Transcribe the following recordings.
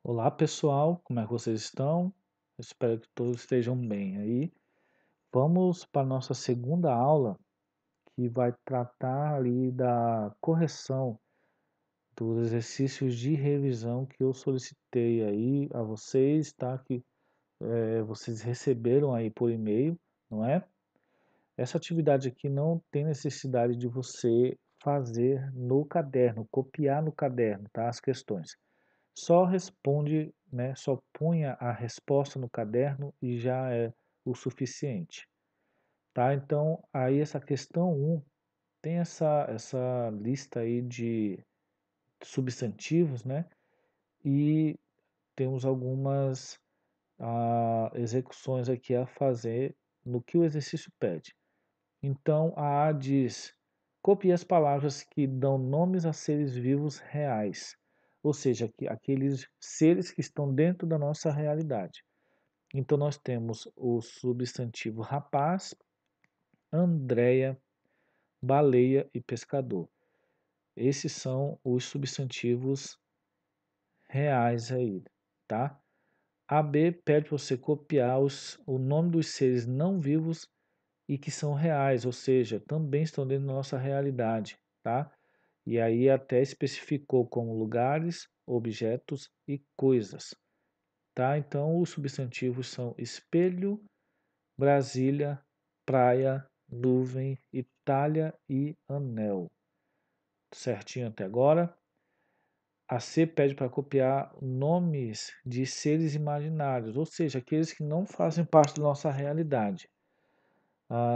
Olá pessoal, como é que vocês estão? Eu espero que todos estejam bem aí. Vamos para a nossa segunda aula, que vai tratar ali da correção dos exercícios de revisão que eu solicitei aí a vocês, tá? Que vocês receberam aí por e-mail, não é? Essa atividade aqui não tem necessidade de você fazer no caderno, copiar no caderno, tá? As questões. Só responde, né, só punha a resposta no caderno e já é o suficiente, tá? Então, aí essa questão um tem essa lista aí de substantivos, né? E temos algumas execuções aqui a fazer no que o exercício pede. Então, a diz: copie as palavras que dão nomes a seres vivos reais, ou seja, aqueles seres que estão dentro da nossa realidade. Então, nós temos o substantivo rapaz, Andréia, baleia e pescador. Esses são os substantivos reais aí, tá? A B pede para você copiar o nome dos seres não vivos e que são reais, ou seja, também estão dentro da nossa realidade, tá? E aí até especificou como lugares, objetos e coisas, tá? Então os substantivos são espelho, Brasília, praia, nuvem, Itália e anel. Certinho até agora? A C pede para copiar nomes de seres imaginários, ou seja, aqueles que não fazem parte da nossa realidade.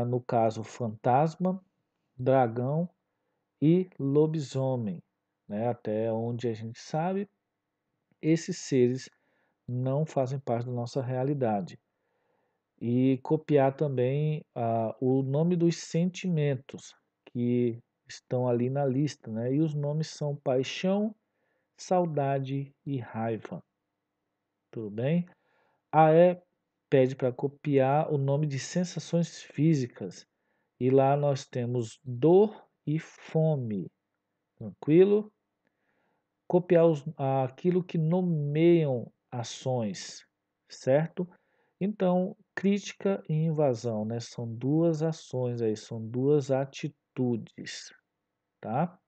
No caso, fantasma, dragão e lobisomem, né? Até onde a gente sabe, esses seres não fazem parte da nossa realidade. E copiar também o nome dos sentimentos que estão ali na lista, né? E os nomes são paixão, saudade e raiva. Tudo bem? A E pede para copiar o nome de sensações físicas. E lá nós temos dor e fome. Tranquilo? Copiar aquilo que nomeiam ações, certo? Então, crítica e invasão, né? São duas ações aí, são duas atitudes, tá?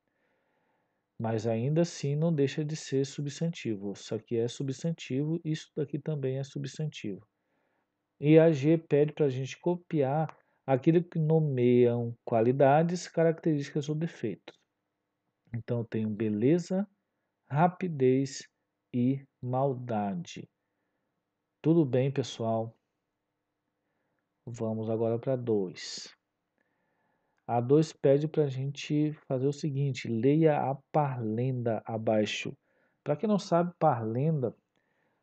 Mas ainda assim não deixa de ser substantivo. Isso aqui é substantivo, isso daqui também é substantivo. E a G pede para a gente copiar aquilo que nomeiam qualidades, características ou defeitos. Então, eu tenho beleza, rapidez e maldade. Tudo bem, pessoal? Vamos agora para 2. A 2 pede para a gente fazer o seguinte: leia a parlenda abaixo. Para quem não sabe, parlenda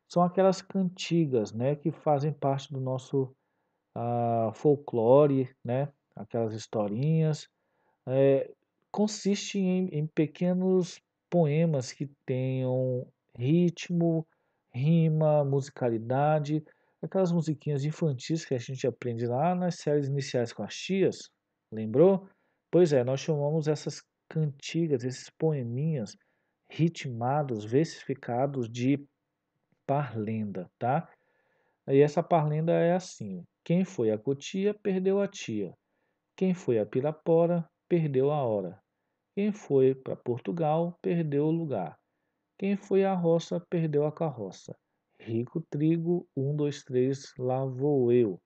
são aquelas cantigas, né, que fazem parte do nosso folclore, né, aquelas historinhas. É, consiste em pequenos poemas que tenham ritmo, rima, musicalidade, aquelas musiquinhas infantis que a gente aprende lá nas séries iniciais com as tias, lembrou? Pois é, nós chamamos essas cantigas, esses poeminhas ritmados, versificados de parlenda, tá? E essa parlenda é assim: quem foi a Cotia perdeu a tia, quem foi a Pirapora perdeu a hora. Quem foi para Portugal perdeu o lugar. Quem foi à roça perdeu a carroça. Rico trigo, um, dois, três, lá vou eu,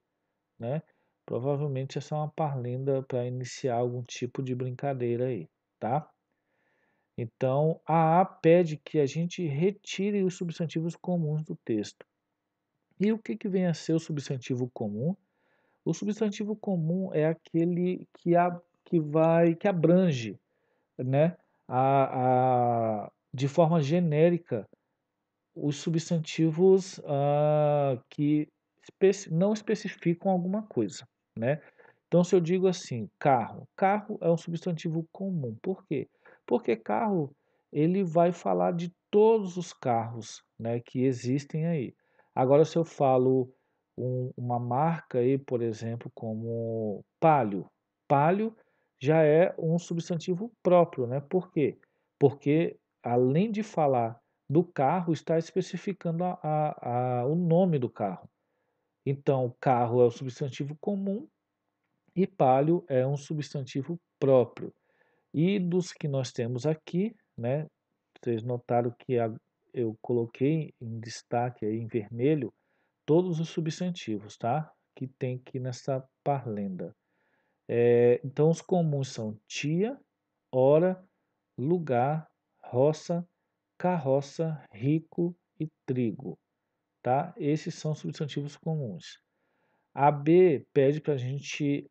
né? Provavelmente essa é uma parlenda para iniciar algum tipo de brincadeira aí, tá? Então, a pede que a gente retire os substantivos comuns do texto. E o que vem a ser o substantivo comum? O substantivo comum é aquele que abrange, né, de forma genérica os substantivos que não especificam alguma coisa, né? Então, se eu digo assim, carro, carro é um substantivo comum. Por quê? Porque carro ele vai falar de todos os carros, né, que existem aí. Agora, se eu falo uma marca aí, por exemplo, como Palio, Palio já é um substantivo próprio, né? Por quê? Porque além de falar do carro está especificando o nome do carro. Então, carro é o substantivo comum e palio é um substantivo próprio. E dos que nós temos aqui, né, vocês notaram que eu coloquei em destaque aí em vermelho todos os substantivos, tá? Que tem aqui nessa parlenda. Então, os comuns são tia, hora, lugar, roça, carroça, rico e trigo, tá? Esses são substantivos comuns. A B pede para a gente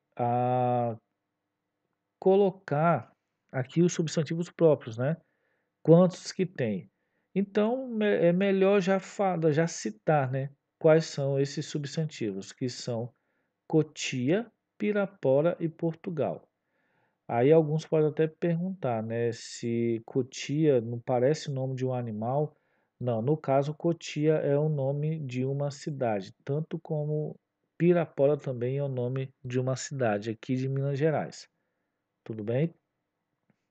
colocar aqui os substantivos próprios, né? Quantos que tem. Então, é melhor já citar, né? Quais são esses substantivos, que são Cotia, Pirapora e Portugal. Aí alguns podem até perguntar, né, se Cotia não parece o nome de um animal. Não, no caso, Cotia é o nome de uma cidade, tanto como Pirapora também é o nome de uma cidade aqui de Minas Gerais. Tudo bem?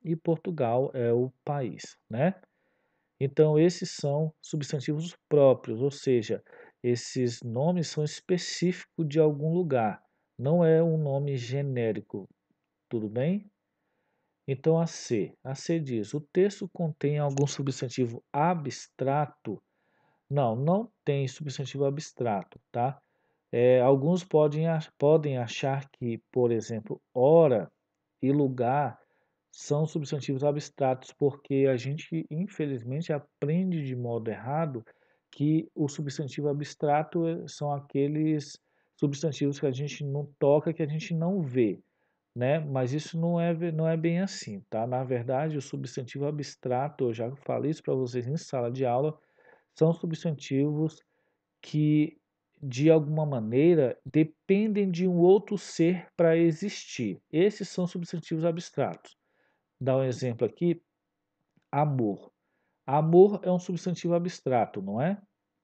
E Portugal é o país, né? Então, esses são substantivos próprios, ou seja, esses nomes são específicos de algum lugar, não é um nome genérico, tudo bem? Então, a C diz: o texto contém algum substantivo abstrato? Não, não tem substantivo abstrato, tá? Alguns podem achar que, por exemplo, hora e lugar são substantivos abstratos, porque a gente, infelizmente, aprende de modo errado que o substantivo abstrato são aqueles substantivos que a gente não toca, que a gente não vê, né? Mas isso não é bem assim, tá? Na verdade, o substantivo abstrato, eu já falei isso para vocês em sala de aula, são substantivos que, de alguma maneira, dependem de um outro ser para existir. Esses são substantivos abstratos. Dá um exemplo aqui: amor. Amor é um substantivo abstrato, não é?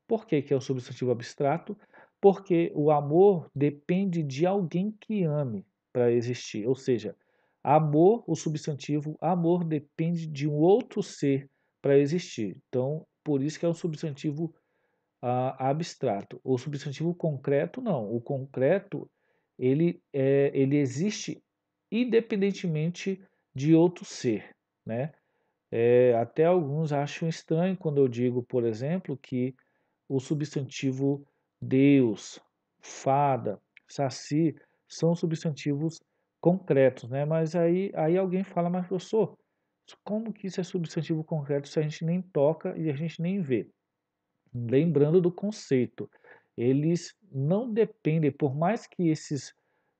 Por que que é um substantivo abstrato? Porque o amor depende de alguém que ame para existir. Ou seja, amor, o substantivo amor depende de um outro ser para existir. Então, por isso que é um substantivo abstrato. O substantivo concreto, não. O concreto, ele existe independentemente de outro ser, né? Até alguns acham estranho quando eu digo, por exemplo, que o substantivo Deus, fada, saci são substantivos concretos, né? Mas aí alguém fala, mas professor, como que isso é substantivo concreto se a gente nem toca e a gente nem vê? Lembrando do conceito, eles não dependem, por mais que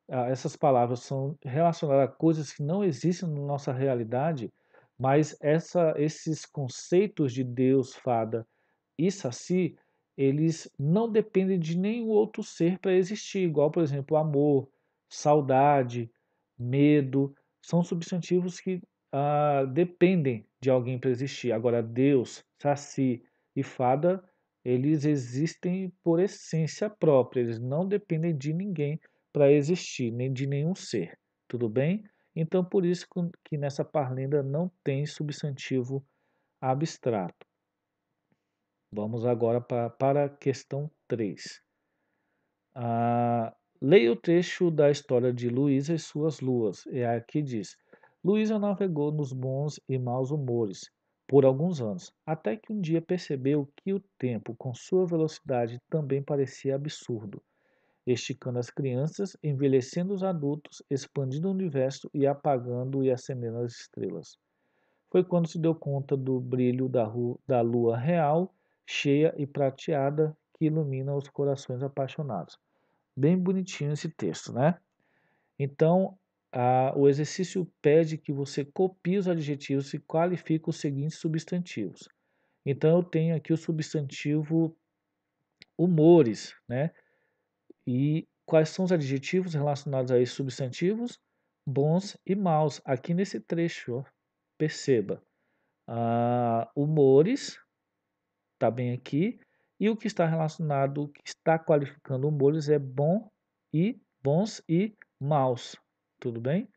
essas palavras são relacionadas a coisas que não existem na nossa realidade, mas esses conceitos de Deus, fada e saci, eles não dependem de nenhum outro ser para existir, igual, por exemplo, amor, saudade, medo, são substantivos que dependem de alguém para existir. Agora, Deus, saci e fada, eles existem por essência própria, eles não dependem de ninguém para existir, nem de nenhum ser. Tudo bem? Então, por isso que nessa parlenda não tem substantivo abstrato. Vamos agora para a questão 3. Leia o trecho da história de Luísa e suas luas. Aqui diz: Luísa navegou nos bons e maus humores por alguns anos, até que um dia percebeu que o tempo, com sua velocidade, também parecia absurdo, esticando as crianças, envelhecendo os adultos, expandindo o universo e apagando e acendendo as estrelas. Foi quando se deu conta do brilho da lua real, cheia e prateada, que ilumina os corações apaixonados. Bem bonitinho esse texto, né? Então, o exercício pede que você copie os adjetivos e qualifique os seguintes substantivos. Então, eu tenho aqui o substantivo humores, né? E quais são os adjetivos relacionados a esses substantivos? Bons e maus, aqui nesse trecho, ó. Perceba. Humores, está bem aqui, e o que está relacionado, o que está qualificando humores é bons e maus, tudo bem?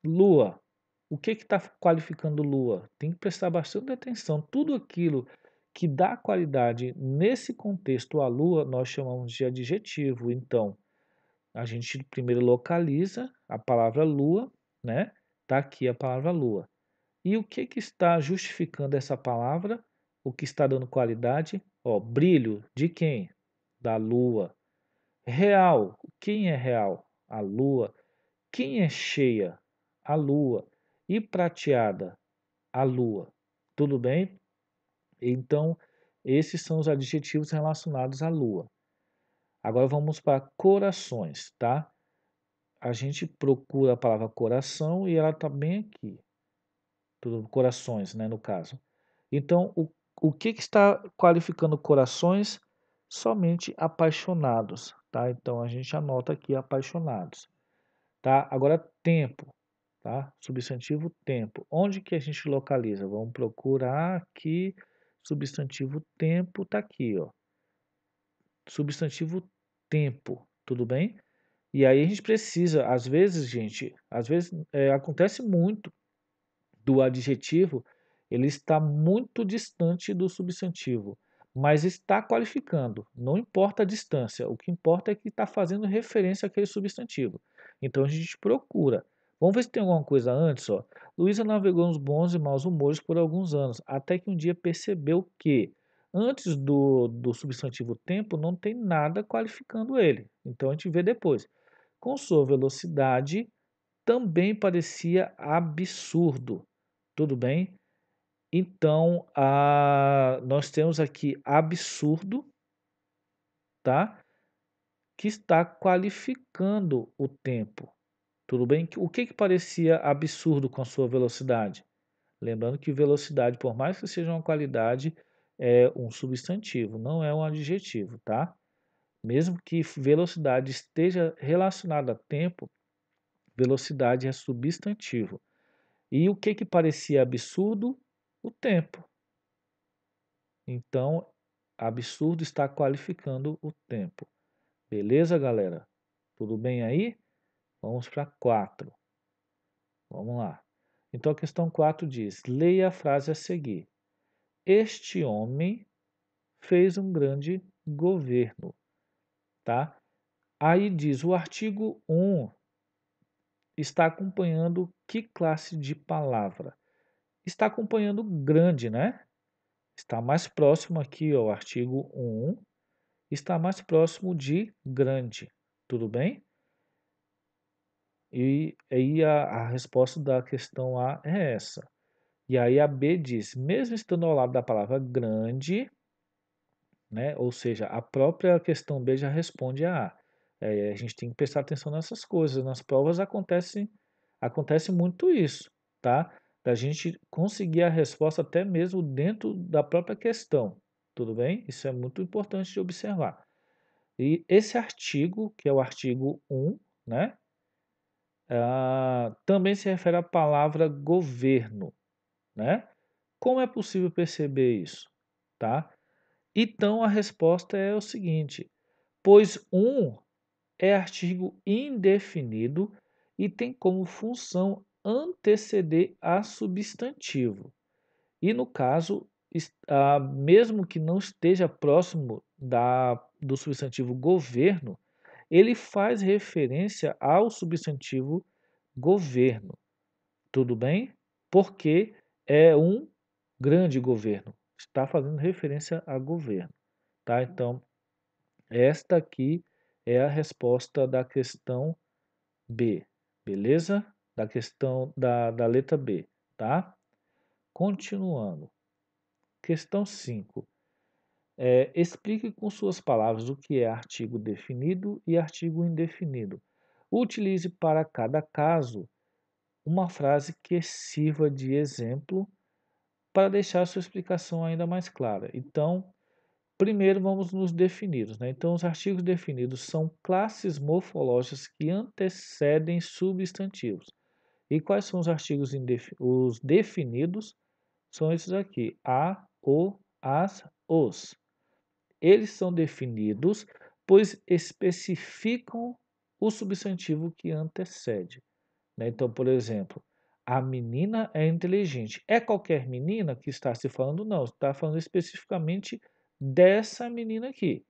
Lua, o que está qualificando lua? Tem que prestar bastante atenção, tudo aquilo que dá qualidade nesse contexto à lua, nós chamamos de adjetivo. Então, a gente primeiro localiza a palavra lua, né? Está aqui a palavra lua. E o que está justificando essa palavra? O que está dando qualidade? Ó, brilho de quem? Da lua. Real. Quem é real? A lua. Quem é cheia? A lua. E prateada? A lua. Tudo bem? Então, esses são os adjetivos relacionados à lua. Agora vamos para corações, tá? A gente procura a palavra coração e ela está bem aqui. Tudo, corações, né, no caso. Então, o que está qualificando corações? Somente apaixonados, tá? Então, a gente anota aqui apaixonados, tá? Agora, tempo, tá? Substantivo tempo. Onde que a gente localiza? Vamos procurar aqui, substantivo tempo, tá aqui, ó. Substantivo tempo, tudo bem? E aí a gente precisa, às vezes, gente, às vezes acontece muito do adjetivo, ele está muito distante do substantivo, mas está qualificando, não importa a distância, o que importa é que está fazendo referência àquele substantivo. Então a gente procura. Vamos ver se tem alguma coisa antes, ó. Luísa navegou nos bons e maus humores por alguns anos, até que um dia percebeu que antes do substantivo tempo não tem nada qualificando ele. Então a gente vê depois. Com sua velocidade, também parecia absurdo. Tudo bem? Então, nós temos aqui absurdo, tá? Que está qualificando o tempo. Tudo bem? O que parecia absurdo com a sua velocidade? Lembrando que velocidade, por mais que seja uma qualidade, é um substantivo, não é um adjetivo, tá? Mesmo que velocidade esteja relacionada a tempo, velocidade é substantivo. E o que parecia absurdo? O tempo. Então, absurdo está qualificando o tempo. Beleza, galera? Tudo bem aí? Vamos para 4. Vamos lá. Então, a questão 4 diz: leia a frase a seguir. Este homem fez um grande governo, tá? Aí diz: o artigo 1 está acompanhando que classe de palavra? Está acompanhando grande, né? Está mais próximo aqui, ó, o artigo 1 está mais próximo de grande. Tudo bem? E aí a resposta da questão A é essa. E aí a B diz, mesmo estando ao lado da palavra grande, né, ou seja, a própria questão B já responde a A. A gente tem que prestar atenção nessas coisas. Nas provas acontece muito isso, tá? Da gente conseguir a resposta até mesmo dentro da própria questão. Tudo bem? Isso é muito importante de observar. E esse artigo, que é o artigo 1, né? Também se refere à palavra governo, né? Como é possível perceber isso, tá? Então a resposta é o seguinte: pois um é artigo indefinido e tem como função anteceder a substantivo. E no caso, mesmo que não esteja próximo do substantivo governo, ele faz referência ao substantivo governo. Tudo bem? Porque é um grande governo. Está fazendo referência a governo. Tá? Então, esta aqui é a resposta da questão B. Beleza? Da questão da letra B. Tá? Continuando. Questão 5. Explique com suas palavras o que é artigo definido e artigo indefinido. Utilize para cada caso uma frase que sirva de exemplo para deixar sua explicação ainda mais clara. Então, primeiro vamos nos definidos, né? Então, os artigos definidos são classes morfológicas que antecedem substantivos. E quais são os artigos os definidos? São esses aqui: a, o, as, os. Eles são definidos pois especificam o substantivo que antecede, né? Então, por exemplo, A menina é inteligente. É qualquer menina que está se falando? Não, está falando especificamente dessa menina aqui.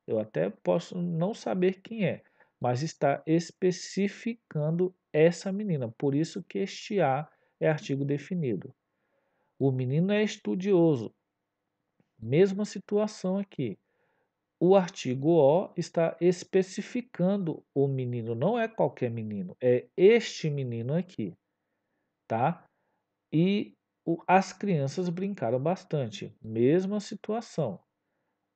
Eu até posso não saber quem é, mas está especificando essa menina. Por isso que este a é artigo definido. O menino é estudioso. Mesma situação aqui. O artigo o está especificando o menino, não é qualquer menino, é este menino aqui, tá? E as crianças brincaram bastante, mesma situação.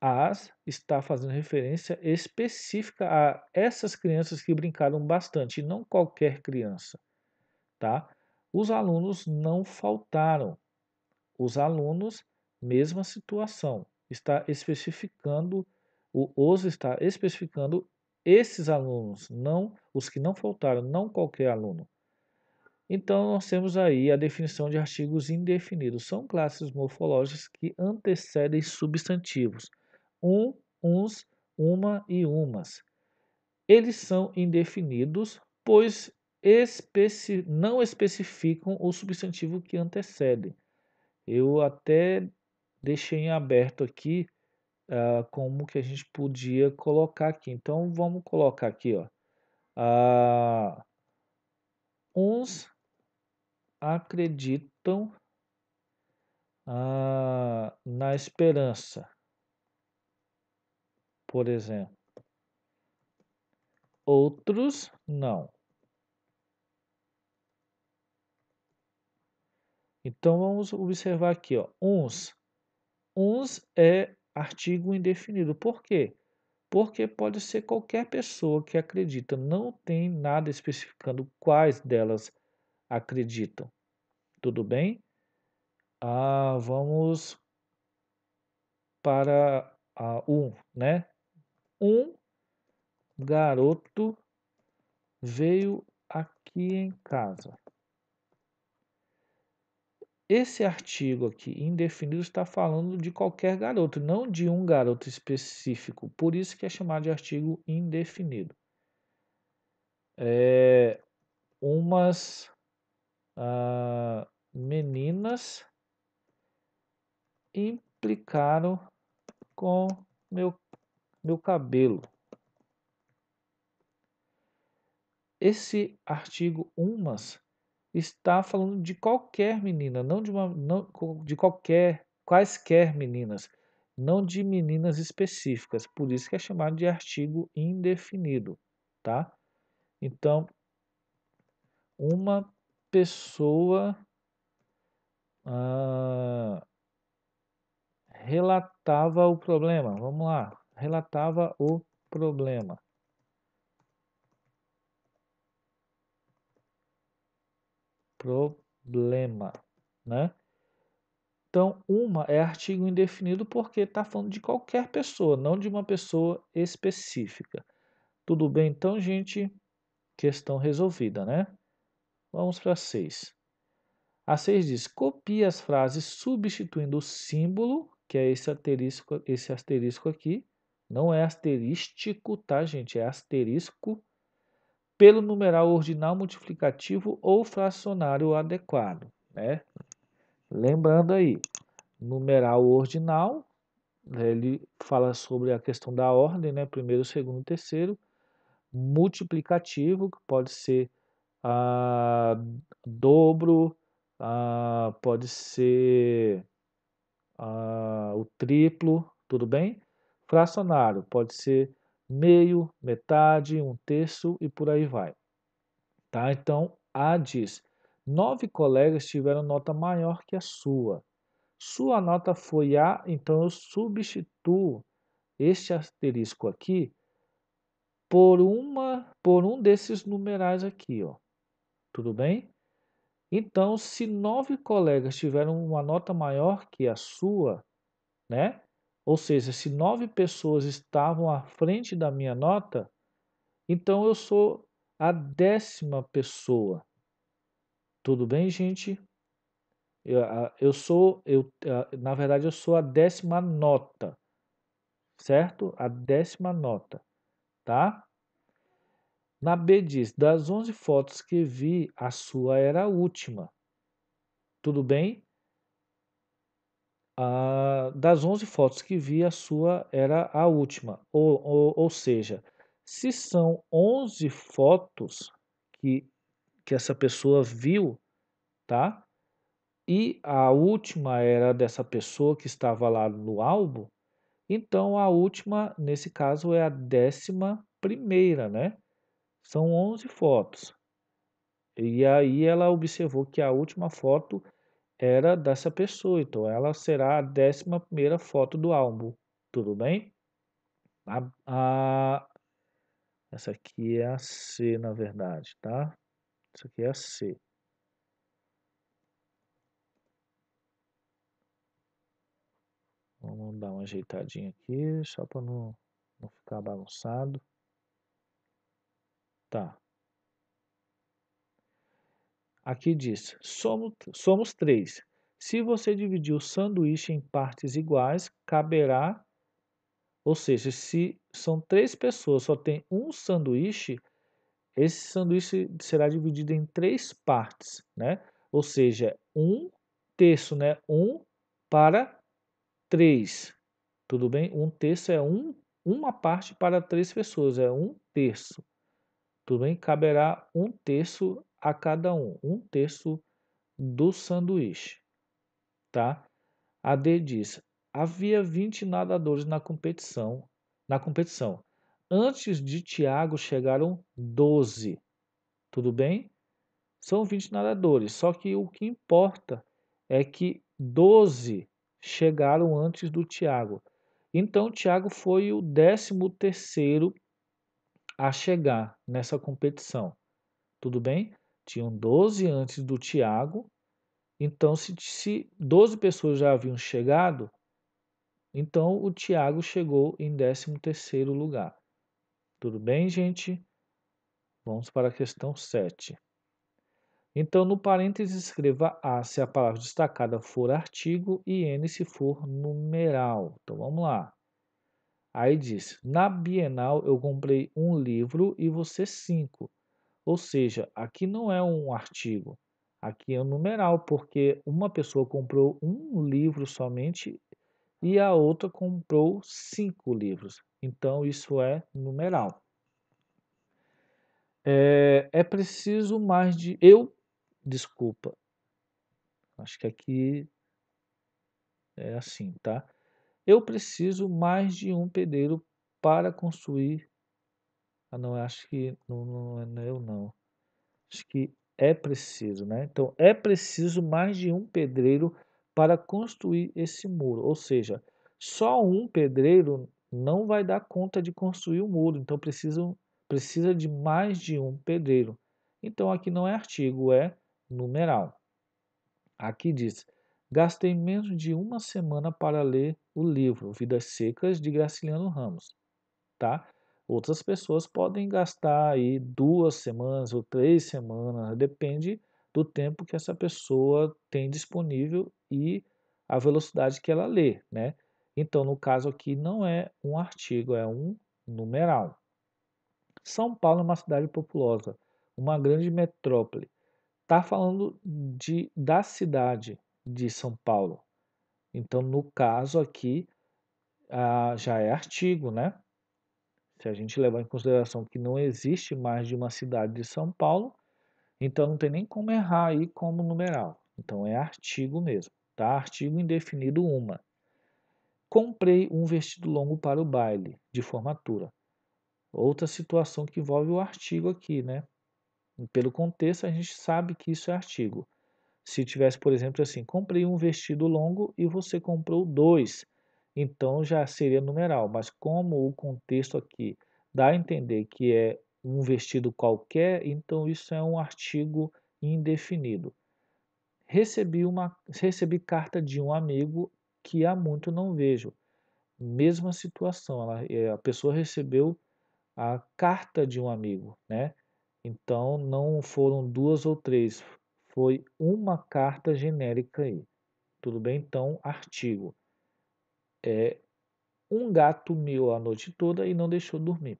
As está fazendo referência específica a essas crianças que brincaram bastante, e não qualquer criança, tá? Os alunos não faltaram. Os alunos, mesma situação. Está especificando, os está especificando esses alunos, não os que não faltaram, não qualquer aluno. Então, nós temos aí a definição de artigos indefinidos. São classes morfológicas que antecedem substantivos. Uns, uma e umas. Eles são indefinidos, pois não especificam o substantivo que antecede. Eu até deixei em aberto aqui como que a gente podia colocar aqui. Então, vamos colocar aqui, ó. Ah, uns acreditam na esperança, por exemplo. Outros não. Então vamos observar aqui, ó. Uns é artigo indefinido. Por quê? Porque pode ser qualquer pessoa que acredita. Não tem nada especificando quais delas acreditam. Tudo bem? Vamos para né? Um garoto veio aqui em casa. Esse artigo aqui, indefinido, está falando de qualquer garoto, não de um garoto específico. Por isso que é chamado de artigo indefinido. Umas meninas implicaram com meu cabelo. Esse artigo umas está falando de qualquer menina, não de quaisquer meninas, não de meninas específicas. Por isso que é chamado de artigo indefinido, tá? Então, uma pessoa relatava o problema. Vamos lá, relatava o problema. Problema, né? Então, uma é artigo indefinido porque está falando de qualquer pessoa, não de uma pessoa específica. Tudo bem, então, gente? Questão resolvida, né? Vamos para 6. A 6 diz: copie as frases substituindo o símbolo, que é esse asterisco aqui. Não é asterístico, tá, gente? É asterisco, pelo numeral ordinal multiplicativo ou fracionário adequado, né? Lembrando aí, numeral ordinal, ele fala sobre a questão da ordem, né? Primeiro, segundo, terceiro. Multiplicativo, que pode ser dobro, pode ser o triplo, tudo bem? Fracionário, pode ser meio, metade, um terço e por aí vai. Tá? Então, A diz: 9 colegas tiveram nota maior que a sua. Sua nota foi A, então eu substituo este asterisco aqui por um desses numerais aqui, ó. Tudo bem? Então, se 9 colegas tiveram uma nota maior que a sua, né? Ou seja, se 9 pessoas estavam à frente da minha nota, então eu sou a 10ª pessoa. Tudo bem, gente? Na verdade, eu sou a 10ª nota, certo? A 10ª nota, tá? Na B diz, das 11 fotos que vi, a sua era a última. Tudo bem? Das 11 fotos que vi, a sua era a última. Ou seja, se são 11 fotos que, que essa pessoa viu, tá? E a última era dessa pessoa que estava lá no álbum, então a última, nesse caso, é a 11ª, né? São 11 fotos. E aí ela observou que a última foto era dessa pessoa, então ela será a 11ª foto do álbum, tudo bem? A, a- essa aqui é a C, na verdade, tá? Essa aqui é a C. Vamos dar uma ajeitadinha aqui, só para não ficar bagunçado. Tá. Aqui diz, somos três. Se você dividir o sanduíche em partes iguais, caberá, ou seja, se são três pessoas, só tem um sanduíche, esse sanduíche será dividido em três partes, né? Ou seja, um terço, né? Um para três, tudo bem? Um terço é uma parte para três pessoas, é um terço, tudo bem? Caberá um terço a cada um terço do sanduíche, tá? A D diz: havia 20 nadadores na competição. Antes de Tiago chegaram 12. Tudo bem? São 20 nadadores, só que o que importa é que 12 chegaram antes do Tiago. Então, o Tiago foi o 13º a chegar nessa competição. Tudo bem? Tinham 12 antes do Tiago. Então, se 12 pessoas já haviam chegado, então o Tiago chegou em 13º lugar. Tudo bem, gente? Vamos para a questão 7. Então, no parênteses, escreva A se a palavra destacada for artigo e N se for numeral. Então, vamos lá. Aí diz, na Bienal eu comprei um livro e você 5. Ou seja, aqui não é um artigo, aqui é um numeral, porque uma pessoa comprou um livro somente e a outra comprou 5 livros. Então, isso é numeral. É preciso mais de... Desculpa, acho que aqui é assim, tá? Eu preciso mais de um pedreiro para construir... Ah, não, acho que não é eu não. Acho que é preciso, né? Então, é preciso mais de um pedreiro para construir esse muro. Ou seja, só um pedreiro não vai dar conta de construir o muro. Então, precisa de mais de um pedreiro. Então, aqui não é artigo, é numeral. Aqui diz: gastei menos de uma semana para ler o livro Vidas Secas de Graciliano Ramos, tá? Outras pessoas podem gastar aí 2 semanas ou 3 semanas, depende do tempo que essa pessoa tem disponível e a velocidade que ela lê, né? Então, no caso aqui, não é um artigo, é um numeral. São Paulo é uma cidade populosa, uma grande metrópole. Está falando da cidade de São Paulo. Então, no caso aqui, já é artigo, né? Se a gente levar em consideração que não existe mais de uma cidade de São Paulo, então não tem nem como errar aí como numeral. Então é artigo mesmo, tá? Artigo indefinido uma. Comprei um vestido longo para o baile de formatura. Outra situação que envolve o artigo aqui, né? Pelo contexto, a gente sabe que isso é artigo. Se tivesse, por exemplo, assim, comprei um vestido longo e você comprou dois, então já seria numeral. Mas como o contexto aqui dá a entender que é um vestido qualquer, então isso é um artigo indefinido. Recebi carta de um amigo que há muito não vejo. Mesma situação, a pessoa recebeu a carta de um amigo, né? Então não foram duas ou três, foi uma carta genérica aí. Tudo bem? Então, artigo. Um gato miou a noite toda e não deixou dormir.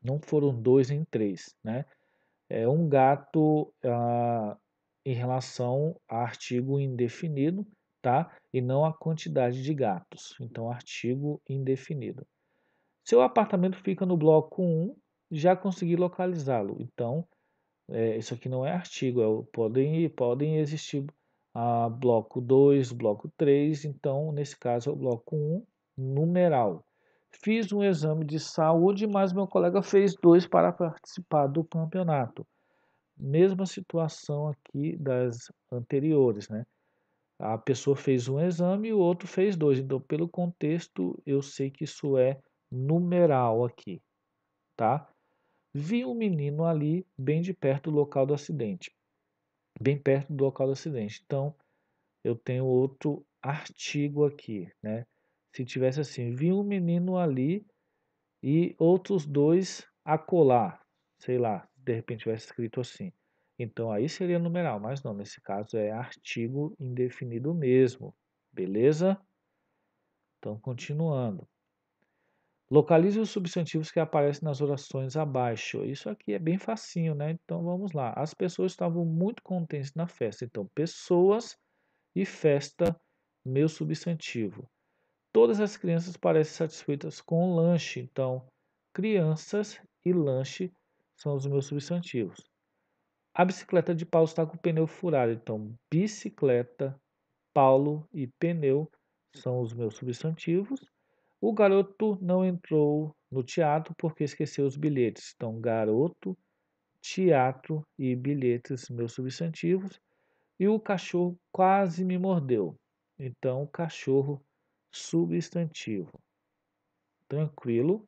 Não foram dois nem três, né? É um gato em relação a artigo indefinido, tá? E não a quantidade de gatos. Então, artigo indefinido. Seu apartamento fica no bloco um, já consegui localizá-lo. Então, isso aqui não é artigo, podem existir bloco 2, bloco 3. Então, nesse caso, é o bloco um, numeral. Fiz um exame de saúde, mas meu colega fez dois para participar do campeonato. Mesma situação aqui das anteriores, né? A pessoa fez um exame e o outro fez dois. Então, pelo contexto, eu sei que isso é numeral aqui, tá? Vi um menino ali, bem de perto do local do acidente. Bem perto do local do acidente. Então, eu tenho outro artigo aqui, né? Se tivesse assim, vi um menino ali e outros dois acolá, sei lá, de repente tivesse escrito assim. Então, aí seria numeral, mas não, nesse caso é artigo indefinido mesmo, beleza? Então, continuando. Localize os substantivos que aparecem nas orações abaixo. Isso aqui é bem facinho, né? Então vamos lá. As pessoas estavam muito contentes na festa. Então, pessoas e festa, meu substantivo. Todas as crianças parecem satisfeitas com o lanche. Então, crianças e lanche são os meus substantivos. A bicicleta de Paulo está com o pneu furado. Então, bicicleta, Paulo e pneu são os meus substantivos. O garoto não entrou no teatro porque esqueceu os bilhetes. Então, garoto, teatro e bilhetes, meus substantivos. E o cachorro quase me mordeu. Então, cachorro, substantivo. Tranquilo.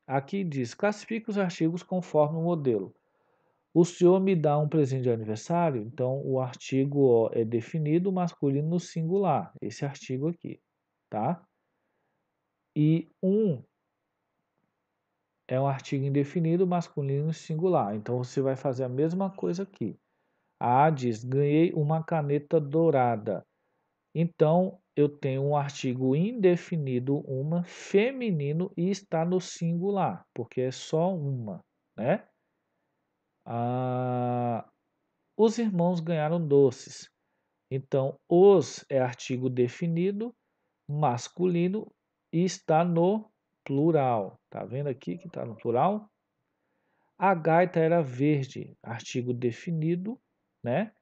Aqui diz: classifique os artigos conforme o modelo. O senhor me dá um presente de aniversário? Então, o artigo ó, é definido masculino no singular. Esse artigo aqui, tá? E um é um artigo indefinido masculino singular. Então você vai fazer a mesma coisa aqui. A diz: ganhei uma caneta dourada. Então eu tenho um artigo indefinido, uma, feminino e está no singular, porque é só uma, né? Ah, os irmãos ganharam doces. Então, os é artigo definido, masculino e está no plural. Tá vendo aqui que está no plural? A gaita era verde, artigo definido, né?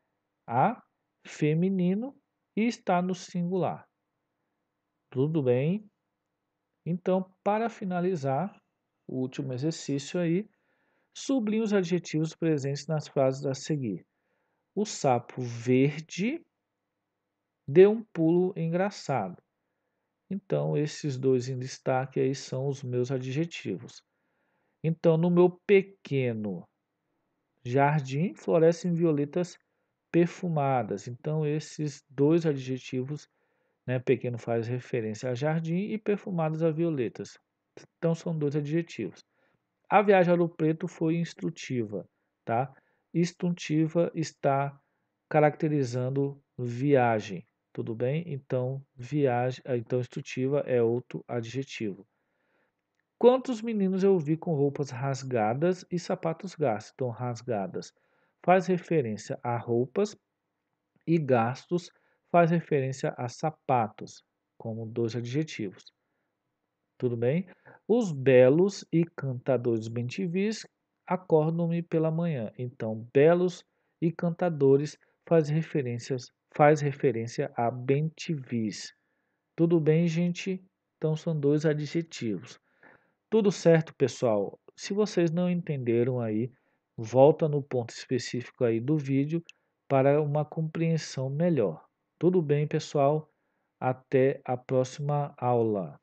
A, feminino e está no singular. Tudo bem? Então, para finalizar, o último exercício aí, sublinhe os adjetivos presentes nas frases a seguir. O sapo verde deu um pulo engraçado. Então, esses dois em destaque aí são os meus adjetivos. Então, no meu pequeno jardim florescem violetas perfumadas. Então, esses dois adjetivos, né, pequeno faz referência a jardim e perfumadas a violetas. Então, são dois adjetivos. A viagem a Ouro Preto foi instrutiva, tá? Instrutiva está caracterizando viagem, tudo bem? Então, viagem, então instrutiva é outro adjetivo. Quantos meninos eu vi com roupas rasgadas e sapatos gastos? Então, rasgadas faz referência a roupas e gastos faz referência a sapatos, como dois adjetivos. Tudo bem? Os belos e cantadores bem-te-vis acordam-me pela manhã. Então, belos e cantadores faz referência a bem-te-vis. Tudo bem, gente? Então, são dois adjetivos. Tudo certo, pessoal? Se vocês não entenderam aí, volta no ponto específico aí do vídeo para uma compreensão melhor. Tudo bem, pessoal? Até a próxima aula.